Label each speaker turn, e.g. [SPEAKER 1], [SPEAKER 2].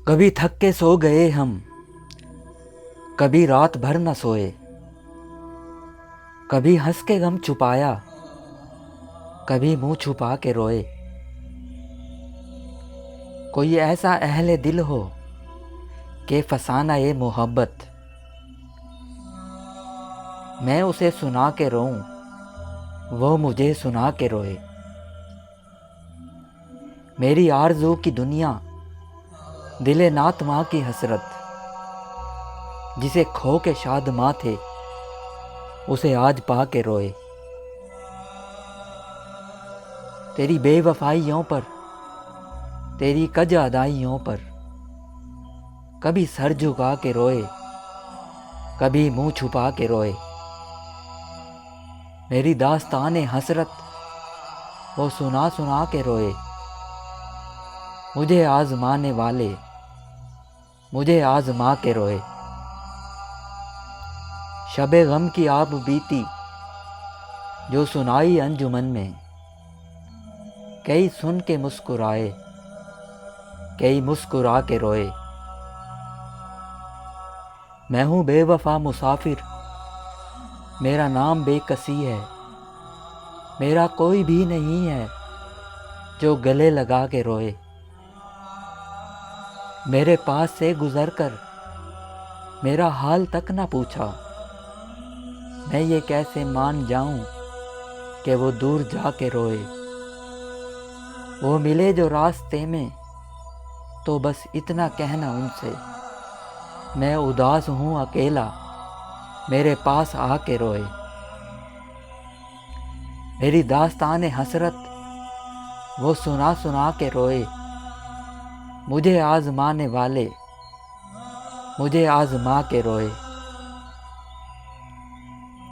[SPEAKER 1] कभी थक के सो गए हम, कभी रात भर न सोए। कभी हंस के गम छुपाया, कभी मुंह छुपा के रोए। कोई ऐसा अहले दिल हो कि फसाना ये मोहब्बत, मैं उसे सुना के रोऊं, वो मुझे सुना के रोए। मेरी आरज़ू की दुनिया, दिले नातमा की हसरत, जिसे खो के शादमां थे उसे आज पा के रोए। तेरी बेवफाइयों पर, तेरी कज अदाइयों पर, कभी सर झुका के रोए, कभी मुंह छुपा के रोए। मेरी दास्ताने हसरत वो सुना सुना के रोए। मुझे आजमाने वाले मुझे आजमा के रोए। शबे गम की आप बीती जो सुनाई अंजुमन में, कई सुन के मुस्कुराए, कई मुस्कुरा के रोए। मैं हूँ बेवफा मुसाफिर, मेरा नाम बेकसी है। मेरा कोई भी नहीं है जो गले लगा के रोए। मेरे पास से गुजर कर मेरा हाल तक ना पूछा, मैं ये कैसे मान जाऊं कि वो दूर जाके रोए। वो मिले जो रास्ते में तो बस इतना कहना उनसे, मैं उदास हूँ अकेला, मेरे पास आके रोए। मेरी दास्तान हसरत वो सुना सुना के रोए। मुझे आजमाने वाले मुझे आजमा के रोए।